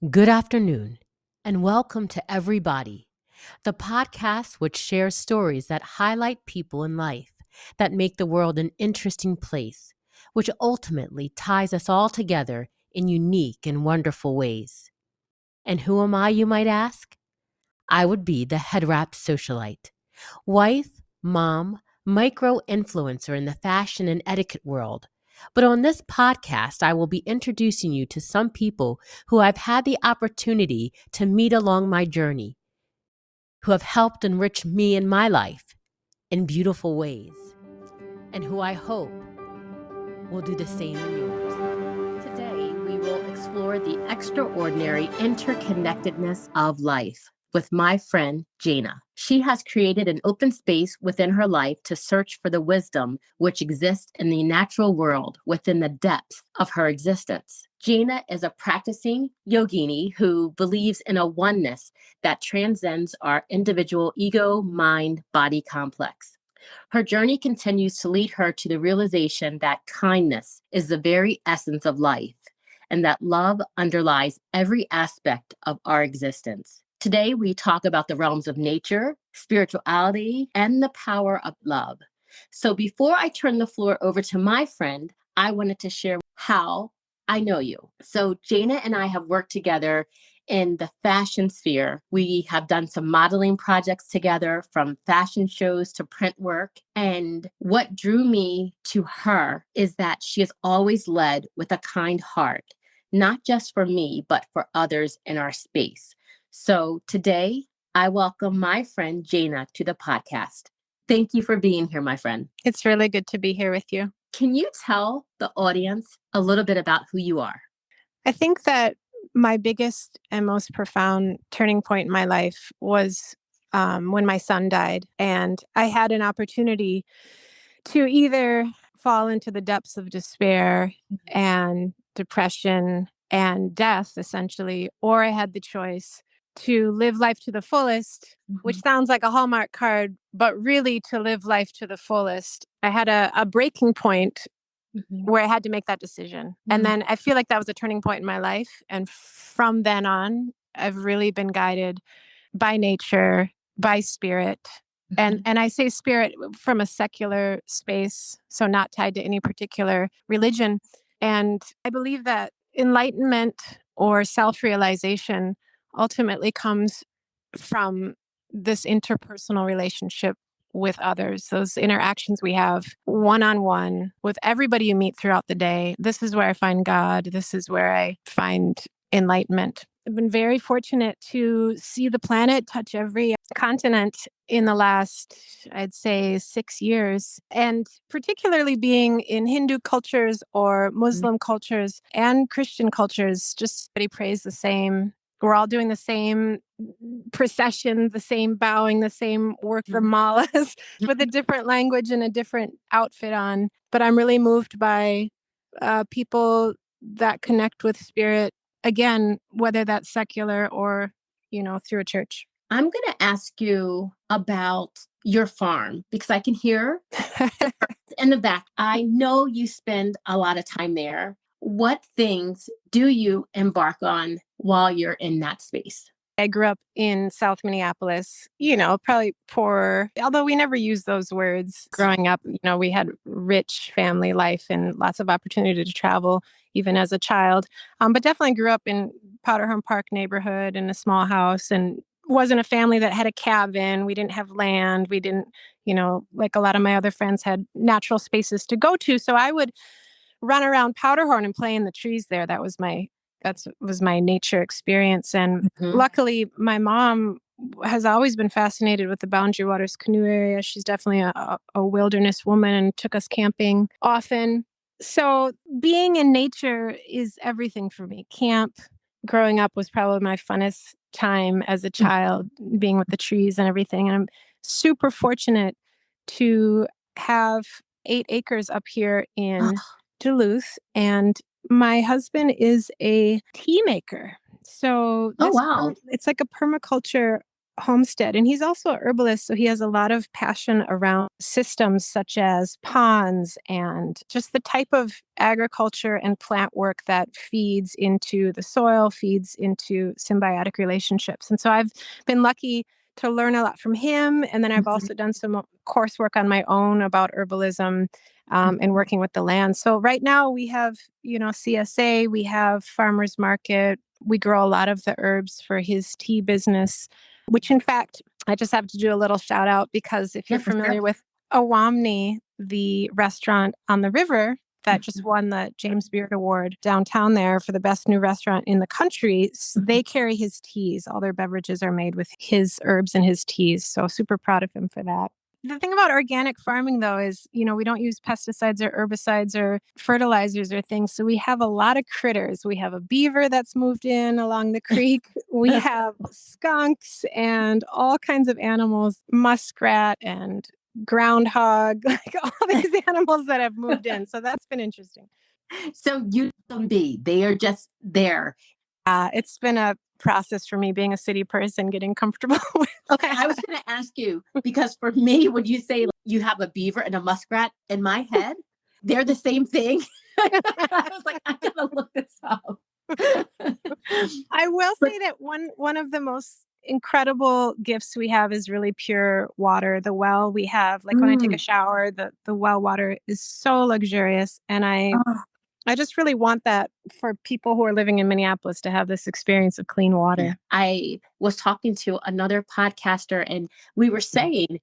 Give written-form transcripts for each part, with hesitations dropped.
Good afternoon, and welcome to Everybody, the podcast which shares stories that highlight people in life that make the world an interesting place, which ultimately ties us all together in unique and wonderful ways. And who am I, you might ask? I would be the head wrap socialite, wife, mom, micro influencer in the fashion and etiquette world. But on this podcast, I will be introducing you to some people who I've had the opportunity to meet along my journey, who have helped enrich me in my life in beautiful ways, and who I hope will do the same in yours. Today, we will explore the extraordinary interconnectedness of life with my friend, Jaina. She has created an open space within her life to search for the wisdom which exists in the natural world within the depths of her existence. Jaina is a practicing yogini who believes in a oneness that transcends our individual ego, mind, body complex. Her journey continues to lead her to the realization that kindness is the very essence of life and that love underlies every aspect of our existence. Today, we talk about the realms of nature, spirituality, and the power of love. So before I turn the floor over to my friend, I wanted to share how I know you. So Jaina and I have worked together in the fashion sphere. We have done some modeling projects together, from fashion shows to print work. And what drew me to her is that she has always led with a kind heart, not just for me, but for others in our space. So today, I welcome my friend Jaina to the podcast. Thank you for being here, my friend. It's really good to be here with you. Can you tell the audience a little bit about who you are? I think that my biggest and most profound turning point in my life was when my son died. And I had an opportunity to either fall into the depths of despair and depression and death, essentially, or I had the choice to live life to the fullest, which sounds like a Hallmark card, but really to live life to the fullest. I had a breaking point where I had to make that decision. And then I feel like that was a turning point in my life. And from then on, I've really been guided by nature, by spirit. And I say spirit from a secular space, so not tied to any particular religion. And I believe that enlightenment or self-realization ultimately comes from this interpersonal relationship with others, those interactions we have one-on-one with everybody you meet throughout the day. This is where I find God. This is where I find enlightenment. I've been very fortunate to see the planet touch every continent in the last, I'd say, 6 years. And particularly being in Hindu cultures or Muslim cultures and Christian cultures, just everybody prays the same. We're all doing the same procession, the same bowing, the same work, the malas, with a different language and a different outfit on. But I'm really moved by people that connect with spirit, again, whether that's secular or, through a church. I'm going to ask you about your farm because I can hear in the back. I know you spend a lot of time there. What things do you embark on while you're in that space? I grew up in South Minneapolis, probably poor, although we never used those words growing up. We had rich family life and lots of opportunity to travel, even as a child. But definitely grew up in Powderhorn Park neighborhood in a small house, and wasn't a family that had a cabin. We didn't have land. We didn't, like a lot of my other friends had natural spaces to go to. So I would run around Powderhorn and play in the trees there. That was my nature experience. And luckily, my mom has always been fascinated with the Boundary Waters canoe area. She's definitely a wilderness woman and took us camping often. So being in nature is everything for me. Camp growing up was probably my funnest time as a child, being with the trees and everything. And I'm super fortunate to have 8 acres up here in Duluth, and my husband is a tea maker. So it's like a permaculture homestead. And he's also a herbalist, so he has a lot of passion around systems such as ponds and just the type of agriculture and plant work that feeds into the soil, feeds into symbiotic relationships. And so I've been lucky to learn a lot from him. And then I've Mhm. also done some coursework on my own about herbalism and Mhm. working with the land. So right now we have, CSA, we have farmers market. We grow a lot of the herbs for his tea business, which in fact, I just have to do a little shout out because if Yeah, you're for sure. familiar with Awamni, the restaurant on the river that just Mhm. won the James Beard Award downtown there for the best new restaurant in the country, they carry his teas. All their beverages are made with his herbs and his teas. So super proud of him for that. The thing about organic farming, though, is, we don't use pesticides or herbicides or fertilizers or things. So we have a lot of critters. We have a beaver that's moved in along the creek. We have skunks and all kinds of animals, muskrat and groundhog, like all these animals that have moved in. So that's been interesting. So you them be. They are just there. It's been a process for me being a city person, getting comfortable with Okay, I was that. going to ask you because for me, when you say you have a beaver and a muskrat in my head, they're the same thing. I was like, I gotta look this up. I will But say that one of the most incredible gifts we have is really pure water. The well we have, like when I take a mm, shower, the well water is so luxurious, and oh, I just really want that for people who are living in Minneapolis to have this experience of clean yeah. water. I was talking to another podcaster, and we were saying,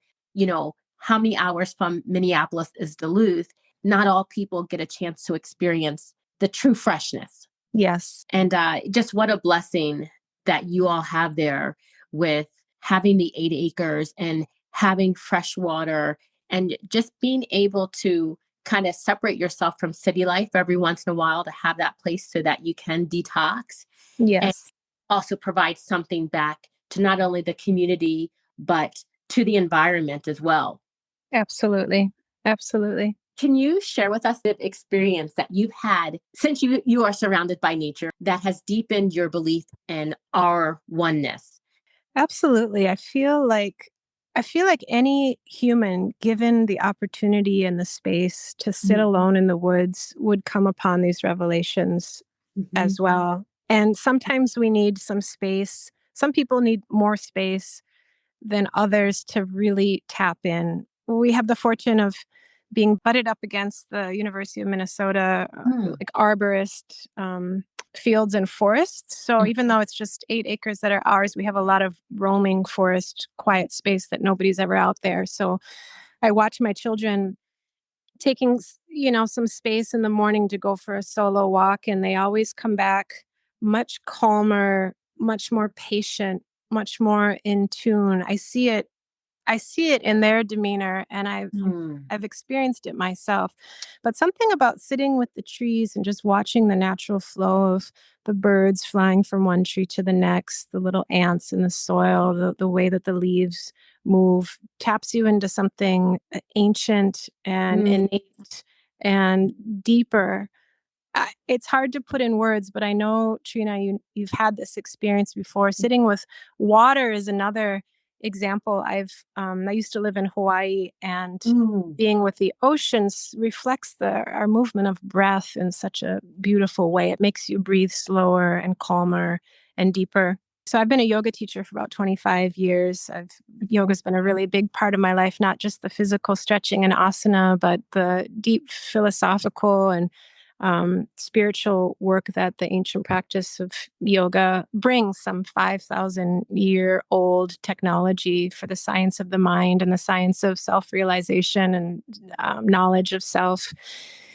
how many hours from Minneapolis is Duluth? Not all people get a chance to experience the true freshness. Yes. And just what a blessing that you all have there with having the 8 acres and having fresh water and just being able to kind of separate yourself from city life every once in a while to have that place so that you can detox and Yes. also provide something back to not only the community, but to the environment as well. Absolutely. Absolutely. Can you share with us the experience that you've had since you are surrounded by nature that has deepened your belief in our oneness? Absolutely. I feel like any human given the opportunity and the space to sit Mm. alone in the woods would come upon these revelations Mhm. as well. And sometimes we need some space. Some people need more space than others to really tap in. We have the fortune of being butted up against the University of Minnesota, Mm. like arborist fields and forests. So Mm. even though it's just 8 acres that are ours, we have a lot of roaming forest, quiet space that nobody's ever out there. So I watch my children taking, some space in the morning to go for a solo walk, and they always come back much calmer, much more patient, much more in tune. I see it in their demeanor, and Mm. I've experienced it myself. But something about sitting with the trees and just watching the natural flow of the birds flying from one tree to the next, the little ants in the soil, the way that the leaves move taps you into something ancient and Mm. innate and deeper. It's hard to put in words, but I know, Trina, you've had this experience before. Sitting with water is another example. I used to live in Hawaii, and Mm. being with the oceans reflects our movement of breath in such a beautiful way. It makes you breathe slower and calmer and deeper. So I've been a yoga teacher for about 25 years. Yoga's been a really big part of my life, not just the physical stretching and asana, but the deep philosophical and spiritual work that the ancient practice of yoga brings, some 5,000-year-old technology for the science of the mind and the science of self-realization and knowledge of self.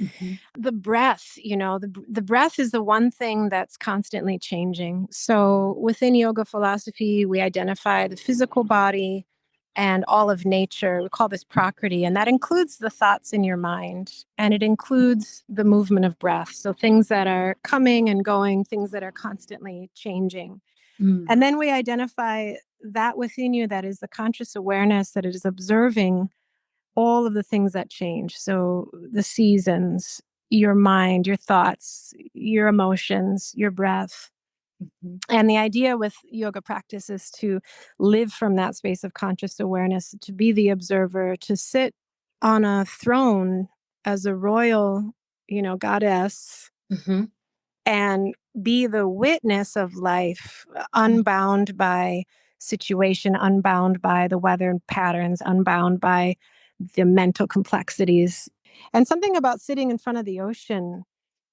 Mhm. The breath, the breath is the one thing that's constantly changing. So within yoga philosophy, we identify the physical body and all of nature. We call this prakriti, and that includes the thoughts in your mind, and it includes the movement of breath. So things that are coming and going, things that are constantly changing. Mm. And then we identify that within you that is the conscious awareness that it is observing all of the things that change. So the seasons, your mind, your thoughts, your emotions, your breath. Mhm. And the idea with yoga practice is to live from that space of conscious awareness, to be the observer, to sit on a throne as a royal, goddess, Mhm. and be the witness of life, unbound by situation, unbound by the weather patterns, unbound by the mental complexities. And something about sitting in front of the ocean,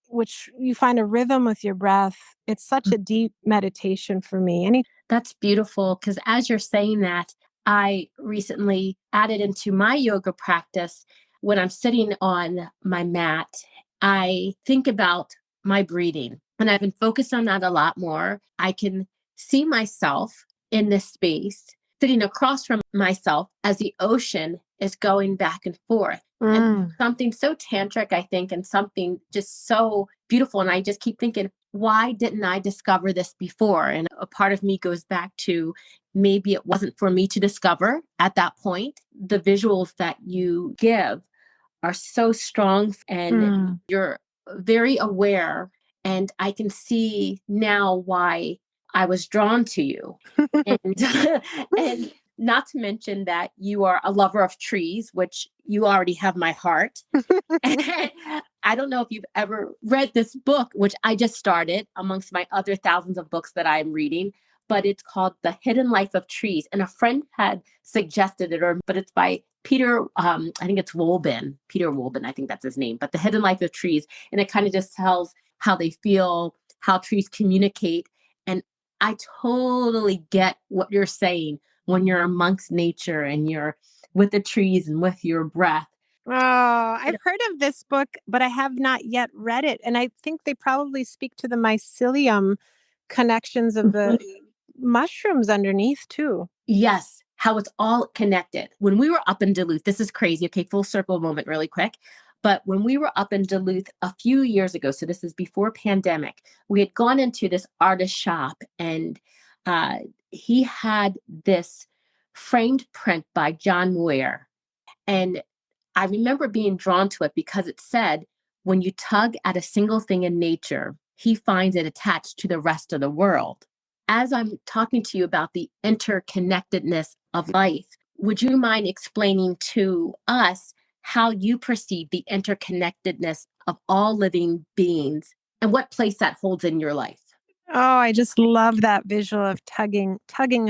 which you find a rhythm with your breath. It's such a deep meditation for me. That's beautiful because as you're saying that, I recently added into my yoga practice when I'm sitting on my mat, I think about my breathing and I've been focused on that a lot more. I can see myself in this space sitting across from myself as the ocean is going back and forth. And Mm. something so tantric, I think, and something just so beautiful. And I just keep thinking, why didn't I discover this before? And a part of me goes back to maybe it wasn't for me to discover at that point. The visuals that you give are so strong and Mm. you're very aware. And I can see now why I was drawn to you. And and not to mention that you are a lover of trees, which you already have my heart. I don't know if you've ever read this book, which I just started amongst my other thousands of books that I'm reading, but it's called The Hidden Life of Trees. And a friend had suggested it, but it's by Peter, I think it's Wolben, Peter Wolben, I think that's his name, but The Hidden Life of Trees. And it kind of just tells how they feel, how trees communicate. And I totally get what you're saying when you're amongst nature and you're with the trees and with your breath. Oh, I've heard of this book, but I have not yet read it. And I think they probably speak to the mycelium connections of the mushrooms underneath, too. Yes, how it's all connected. When we were up in Duluth, this is crazy. Okay, full circle moment, really quick. But when we were up in Duluth a few years ago, so this is before pandemic, we had gone into this artist shop and uh, he had this framed print by John Muir. And I remember being drawn to it because it said, when you tug at a single thing in nature, he finds it attached to the rest of the world. As I'm talking to you about the interconnectedness of life, would you mind explaining to us how you perceive the interconnectedness of all living beings and what place that holds in your life? Oh, I just love that visual of tugging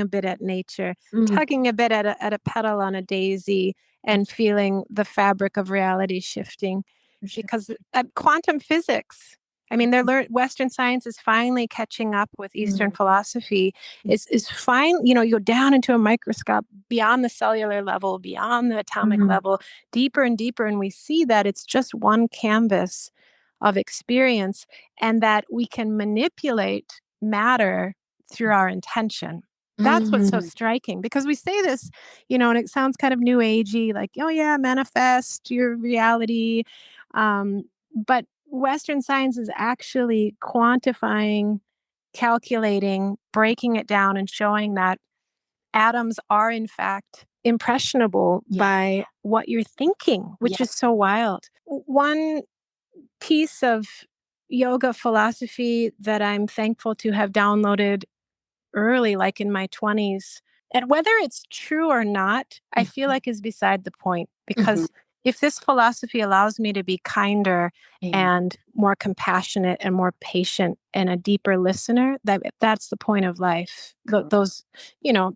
a bit at nature, Mm, tugging a bit at a petal on a daisy and feeling the fabric of reality shifting. for sure. Because quantum physics, I mean, Western science is finally catching up with Eastern Mm, philosophy. Is fine, you go down into a microscope, beyond the cellular level, beyond the atomic mm, level, deeper and deeper, and we see that it's just one canvas of experience, and that we can manipulate matter through our intention. That's what's so mm, striking, because we say this, and it sounds kind of new agey, like, oh yeah, manifest your reality. But Western science is actually quantifying, calculating, breaking it down, and showing that atoms are in fact impressionable yeah, by what you're thinking, which yeah. is so wild. One piece of yoga philosophy that I'm thankful to have downloaded early, like in my 20s. And whether it's true or not, I feel like is beside the point, Mhm. because if this philosophy allows me to be kinder Amen. and more compassionate and more patient and a deeper listener, that's the point of life. Correct. Those,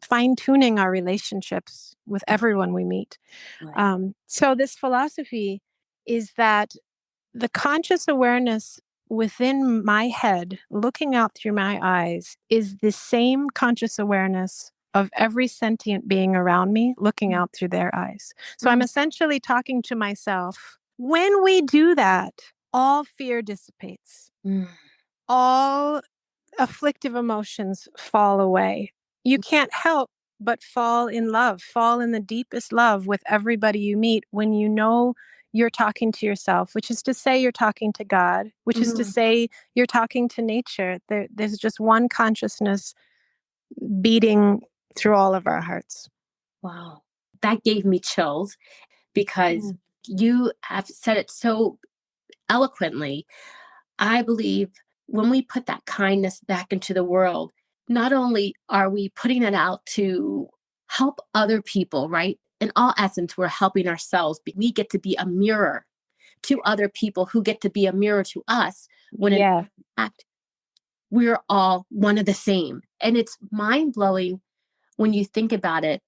fine tuning our relationships with everyone we meet. Right. So this philosophy is that the conscious awareness within my head, looking out through my eyes, is the same conscious awareness of every sentient being around me looking out through their eyes. So I'm Mm, essentially talking to myself. When we do that, all fear dissipates, mm, all afflictive emotions fall away. You can't help but fall in love, fall in the deepest love with everybody you meet when you know you're talking to yourself, which is to say you're talking to God, which is to mm. say you're talking to nature. There's just one consciousness beating through all of our hearts. Wow. That gave me chills because Mm. you have said it so eloquently. I believe when we put that kindness back into the world, not only are we putting it out to help other people, right? In all essence, we're helping ourselves. We get to be a mirror to other people who get to be a mirror to us when in Yeah. fact, we're all one of the same. And it's mind blowing when you think about it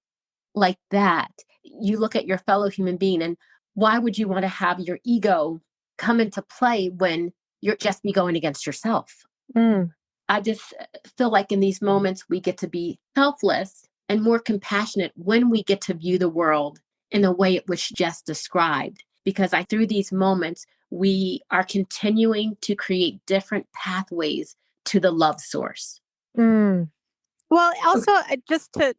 like that. You look at your fellow human being, and why would you want to have your ego come into play when you're just be going against yourself? Mm. I just feel like in these moments, we get to be selfless and more compassionate when we get to view the world in the way it was just described. Because through these moments, we are continuing to create different pathways to the love source. Mm. Well, also, just to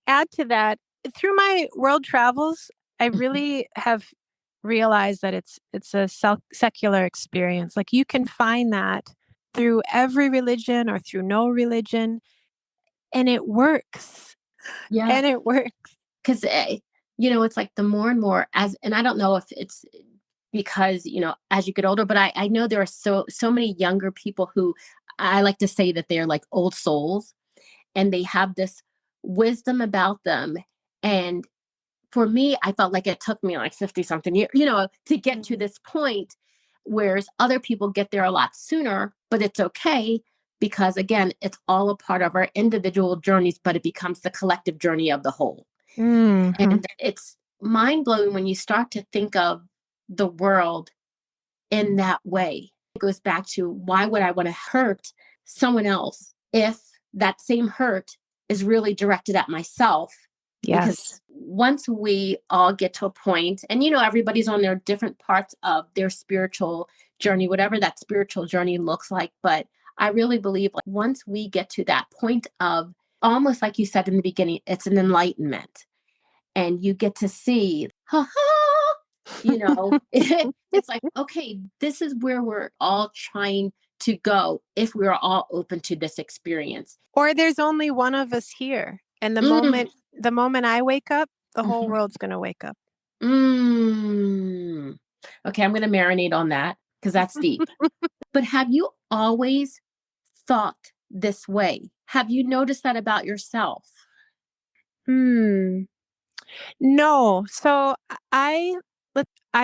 add to that, through my world travels, I Mhm. really have realized that it's a secular experience. Like you can find that through every religion or through no religion, and it works. Yeah. And it works. Because, it's like the more and more and I don't know if it's because, as you get older, but I know there are so many younger people who I like to say that they're like old souls and they have this wisdom about them. And for me, I felt like it took me like 50 something years, to get to Mhm. this point, whereas other people get there a lot sooner, but it's okay because again, it's all a part of our individual journeys, but it becomes the collective journey of the whole. Mhm. And it's mind blowing when you start to think of the world in that way. It goes back to why would I want to hurt someone else if that same hurt is really directed at myself? Because Yes. once we all get to a point, and everybody's on their different parts of their spiritual journey, whatever that spiritual journey looks like. But I really believe like once we get to that point of almost like you said in the beginning, it's an enlightenment and you get to see, ha ha, it's like, okay, this is where we're all trying to go if we're all open to this experience. Or there's only one of us here, and Mm, the moment I wake up, the whole mhm, world's gonna wake up. mm. Okay, I'm going to marinate on that because that's deep. But have you always thought this way? Have you noticed that about yourself? Hmm. No. So I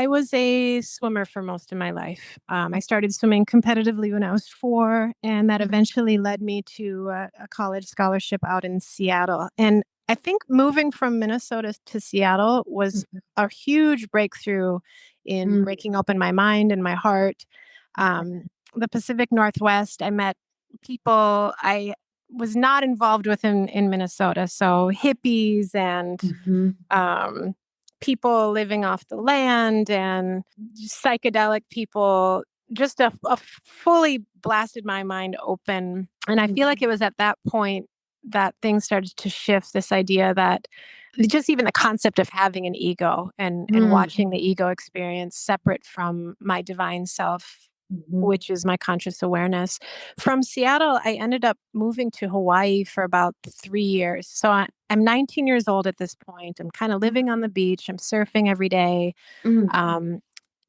was a swimmer for most of my life. I started swimming competitively when I was 4, and that Mhm, eventually led me to a college scholarship out in Seattle. And I think moving from Minnesota to Seattle was mhm, a huge breakthrough in mm, breaking open my mind and my heart. okay. The Pacific Northwest, I met people I was not involved with in Minnesota. So hippies and Mhm, um, people living off the land and psychedelic people just fully blasted my mind open. And I feel like it was at that point that things started to shift, this idea that just even the concept of having an ego and mm, watching the ego experience separate from my divine self, mhm, which is my conscious awareness. From Seattle, I ended up moving to Hawaii for about 3 years. So I'm 19 years old at this point. I'm kind of living on the beach. I'm surfing every day. mm, Um,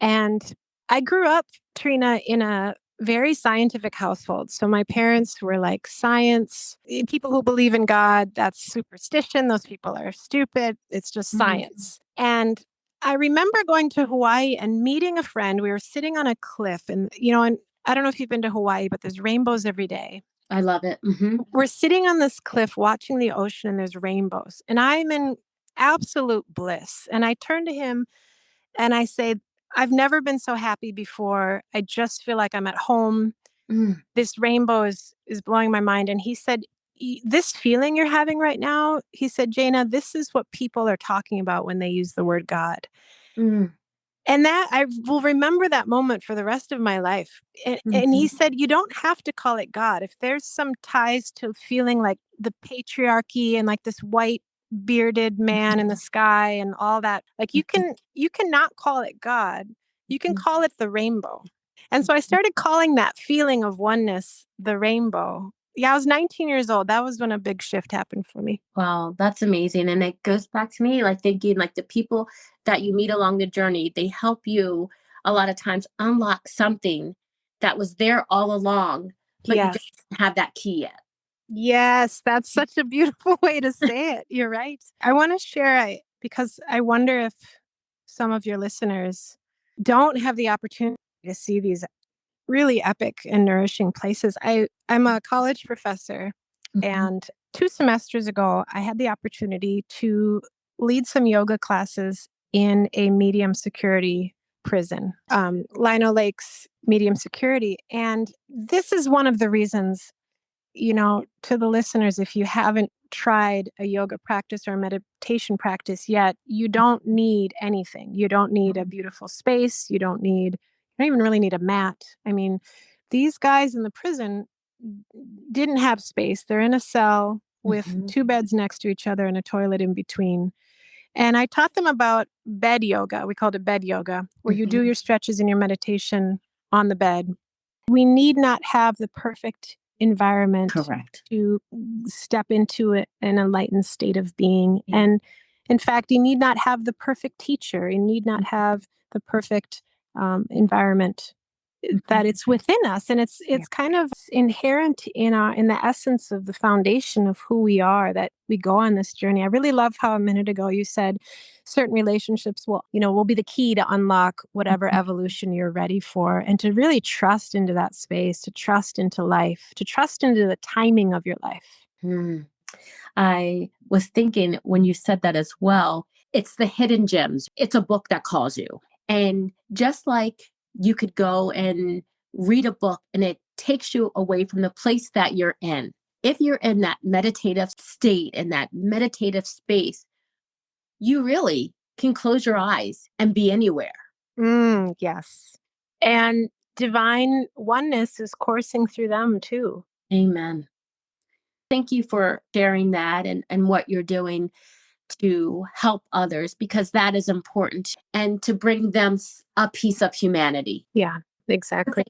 and I grew up, Trina, in a very scientific household. So my parents were like science people who believe in God. That's superstition. Those people are stupid. It's just mhm. science. And I remember going to Hawaii and meeting a friend. We were sitting on a cliff, and I don't know if you've been to Hawaii, but there's rainbows every day. I love it. Mhm, We're sitting on this cliff watching the ocean and there's rainbows. And I'm in absolute bliss. And I turn to him and I say, I've never been so happy before. I just feel like I'm at home. mm, This rainbow is blowing my mind. And he said, This feeling you're having right now, he said, Jaina, this is what people are talking about when they use the word God. mm, And that I will remember that moment for the rest of my life. And he mhm, said, you don't have to call it God. If there's some ties to feeling like the patriarchy and like this white bearded man in the sky and all that, like you cannot call it God. You can mhm. call it the rainbow. And so I started calling that feeling of oneness the rainbow. Yeah, I was 19 years old. That was when a big shift happened for me. Wow, that's amazing. And it goes back to me like thinking like the people that you meet along the journey, they help you a lot of times unlock something that was there all along, but you Yes. just didn't have that key yet. Yes, that's such a beautiful way to say it. You're right. I want to share because I wonder if some of your listeners don't have the opportunity to see these really epic and nourishing places. I'm a college professor, Mhm. and 2 semesters ago, I had the opportunity to lead some yoga classes in a medium security prison, Lino Lake's medium security. And this is one of the reasons, to the listeners, if you haven't tried a yoga practice or a meditation practice yet, you don't need anything. You don't need a beautiful space. You don't even really need a mat. I mean, these guys in the prison didn't have space. They're in a cell with Mhm. 2 beds next to each other and a toilet in between. And I taught them about bed yoga. We called it bed yoga, where you do Mhm. your stretches and your meditation on the bed. We need not have the perfect environment Correct. to step into an enlightened state of being. Yeah. And in fact, you need not have the perfect teacher. You need not have the perfect environment. That Mhm. it's within us, and it's Yeah. it's kind of inherent in the essence of the foundation of who we are, that we go on this journey. I really love how a minute ago you said certain relationships will be the key to unlock whatever Mhm. evolution you're ready for, and to really trust into that space, to trust into life, to trust into the timing of your life. Hmm. I was thinking when you said that as well, it's the hidden gems. It's a book that calls you. And just like you could go and read a book and it takes you away from the place that you're in. If you're in that meditative state, in that meditative space, you really can close your eyes and be anywhere. Yes. And divine oneness is coursing through them too. Amen. Thank you for sharing that and what you're doing to help others because that is important and to bring them a piece of humanity. Yeah, exactly.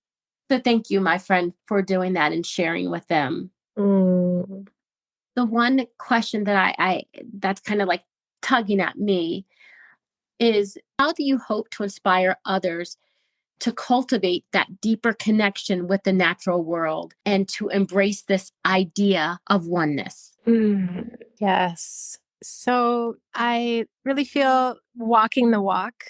So thank you, my friend, for doing that and sharing with them. Mm. The one question that I that's kind of like tugging at me is how do you hope to inspire others to cultivate that deeper connection with the natural world and to embrace this idea of oneness? Yes. So I really feel walking the walk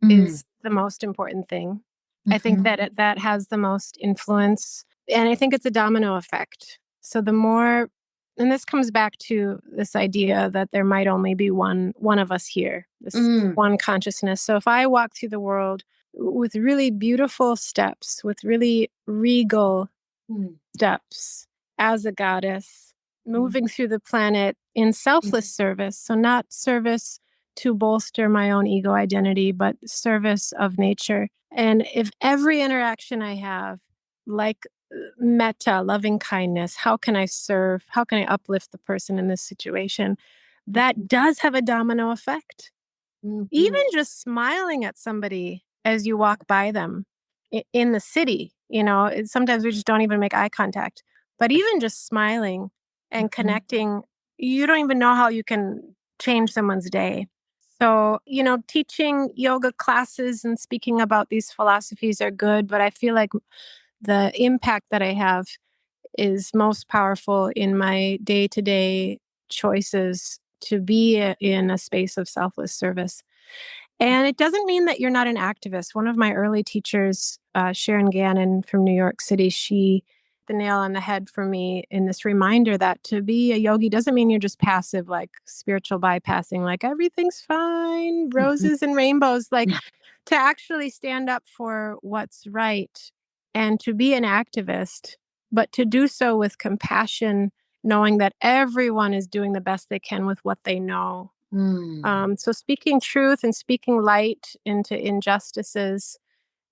Mm. is the most important thing. I think Mhm. that has the most influence. And I think it's a domino effect. So the more, and this comes back to this idea that there might only be one of us here, this Mm. one consciousness. So if I walk through the world with really beautiful steps, with really regal Mm. steps as a goddess, Mm. moving through the planet in selfless service. So, not service to bolster my own ego identity, but service of nature. And if every interaction I have, like metta, loving kindness, how can I serve? How can I uplift the person in this situation? That does have a domino effect. Even Mhm. just smiling at somebody as you walk by them in the city, sometimes we just don't even make eye contact. But even just smiling and Mhm. connecting, you don't even know how you can change someone's day. So, teaching yoga classes and speaking about these philosophies are good, but I feel like the impact that I have is most powerful in my day to day choices to be in a space of selfless service. And it doesn't mean that you're not an activist. One of my early teachers, Sharon Gannon from New York City, she hit the nail on the head for me in this reminder that to be a yogi doesn't mean you're just passive, like spiritual bypassing, like everything's fine, Mhm. roses and rainbows, like Yeah. to actually stand up for what's right and to be an activist, but to do so with compassion, knowing that everyone is doing the best they can with what they know. Mm. So speaking truth and speaking light into injustices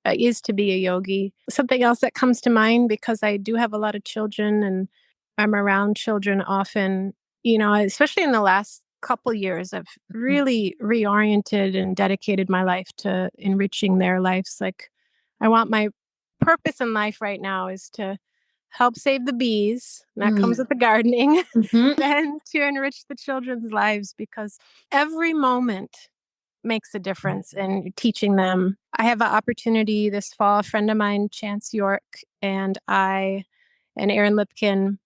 is to be a yogi. Something else that comes to mind, because I do have a lot of children and I'm around children often, especially in the last couple years, I've Mhm. really reoriented and dedicated my life to enriching their lives. Like, I want my purpose in life right now is to help save the bees. And that comes Mm. with the gardening. Mhm. And to enrich the children's lives, because every moment makes a difference in teaching them. I have an opportunity this fall. A friend of mine, Chance York, and I, and Aaron Lipkin,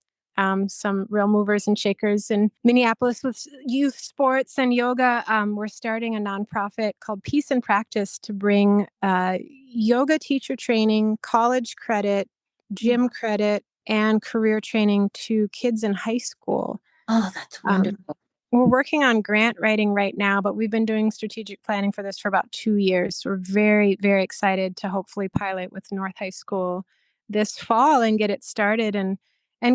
some real movers and shakers in Minneapolis with youth sports and yoga. We're starting a nonprofit called Peace and Practice to bring yoga teacher training, college credit, gym credit, and career training to kids in high school. Oh, that's wonderful. We're working on grant writing right now, but we've been doing strategic planning for this for about 2 years. We're very, very excited to hopefully pilot with North High School this fall and get it started and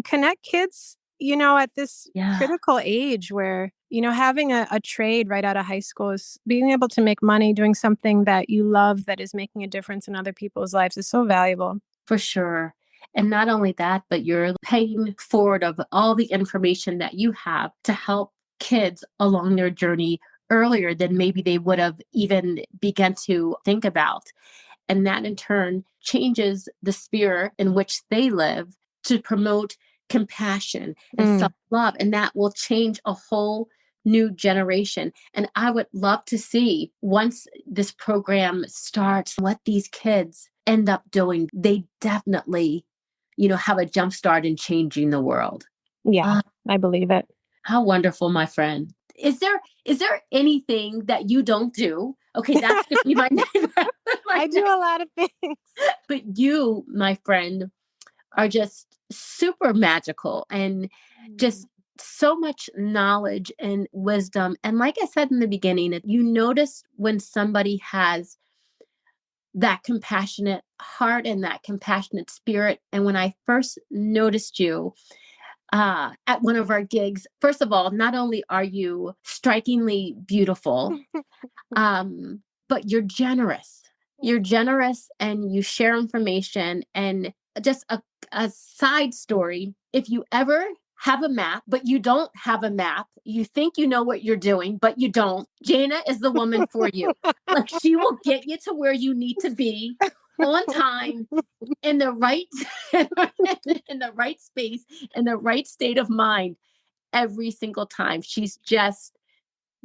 connect kids, at this critical age where, having a trade right out of high school is being able to make money doing something that you love that is making a difference in other people's lives is so valuable. For sure. And not only that, but you're paying forward of all the information that you have to help kids along their journey earlier than maybe they would have even begun to think about. And that in turn changes the sphere in which they live to promote compassion and self-love. And that will change a whole new generation. And I would love to see once this program starts, what these kids end up doing. They definitely, have a jump start in changing the world. Yeah, I believe it. How wonderful, my friend. Is there anything that you don't do? Okay, that's going to be my name. I do a lot of things. But you, my friend, are just super magical and just so much knowledge and wisdom. And like I said in the beginning, you notice when somebody has that compassionate heart and that compassionate spirit. And when I first noticed you at one of our gigs, first of all, not only are you strikingly beautiful, but you're generous. You're generous and you share information. And just a side story, if you ever have a map, but you don't have a map, you think you know what you're doing, but you don't, Jaina is the woman for you. Like, she will get you to where you need to be on time, in the right in the right space, in the right state of mind every single time. She's just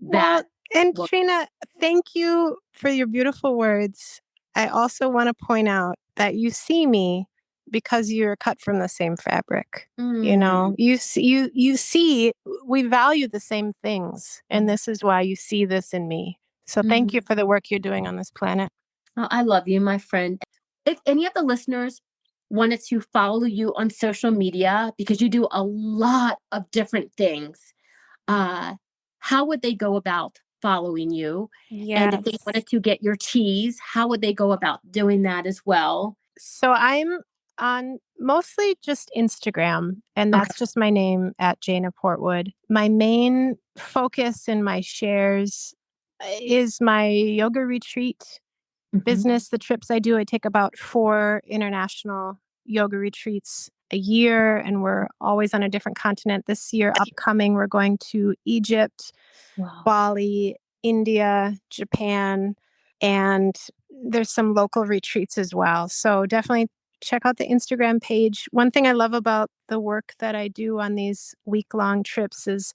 that. Well, and Trina, thank you for your beautiful words. I also want to point out that you see me because you're cut from the same fabric. You see we value the same things, and this is why you see this in me. So thank you for the work you're doing on this planet. Oh, I love you, my friend. If any of the listeners wanted to follow you on social media, because you do a lot of different things, how would they go about following you? Yes. And if they wanted to get your teas, how would they go about doing that as well? So I'm on mostly just Instagram, and that's just my name at Jaina Portwood. My main focus in my shares is my yoga retreat business. The trips I do, I take about 4 international yoga retreats a year, and we're always on a different continent. This year upcoming, we're going to Egypt, Bali, India, Japan, and there's some local retreats as well. So definitely check out the Instagram page. One thing I love about the work that I do on these week-long trips is,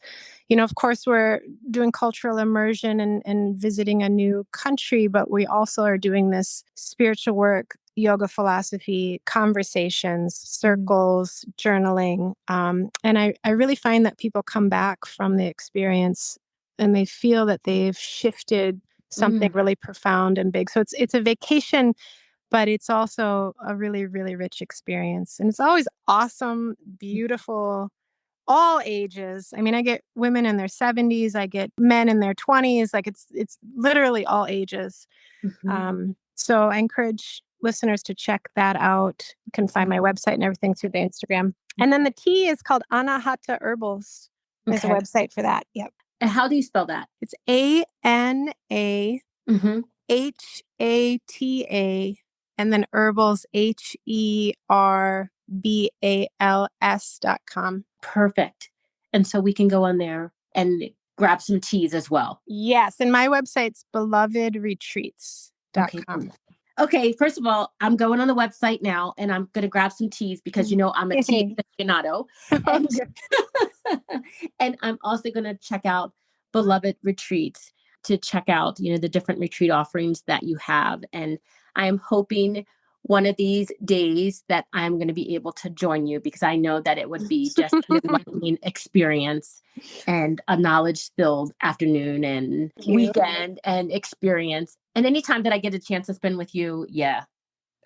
of course, we're doing cultural immersion and visiting a new country, but we also are doing this spiritual work, yoga philosophy, conversations, circles, journaling. And I really find that people come back from the experience and they feel that they've shifted something really profound and big. So it's a vacation, but it's also a really, really rich experience. And it's always awesome, beautiful, all ages. I mean, I get women in their 70s, I get men in their 20s, like it's literally all ages. So I encourage listeners to check that out. You can find my website and everything through the Instagram. And then the tea is called Anahata Herbals. There's a website for that. Yep. And how do you spell that? It's ANAHATA, and then herbals, HERBALS.com. Perfect. And so we can go on there and grab some teas as well. Yes. And my website's belovedretreats.com. Okay. First of all, I'm going on the website now and I'm going to grab some teas because, I'm a tea aficionado. And I'm also going to check out Beloved Retreats. to check out, the different retreat offerings that you have. And I am hoping one of these days that I'm going to be able to join you, because I know that it would be just an enlightening experience and a knowledge-filled afternoon and weekend and experience. And anytime that I get a chance to spend with you, yeah,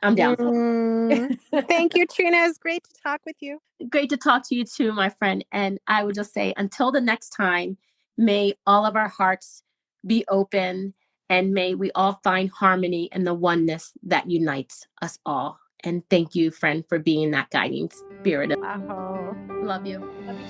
I'm down for it. Thank you, Trina. It's great to talk with you. Great to talk to you too, my friend. And I would just say, until the next time, may all of our hearts be open, and may we all find harmony and the oneness that unites us all. And thank you, friend, for being that guiding spirit. Oh. Love you. Love you.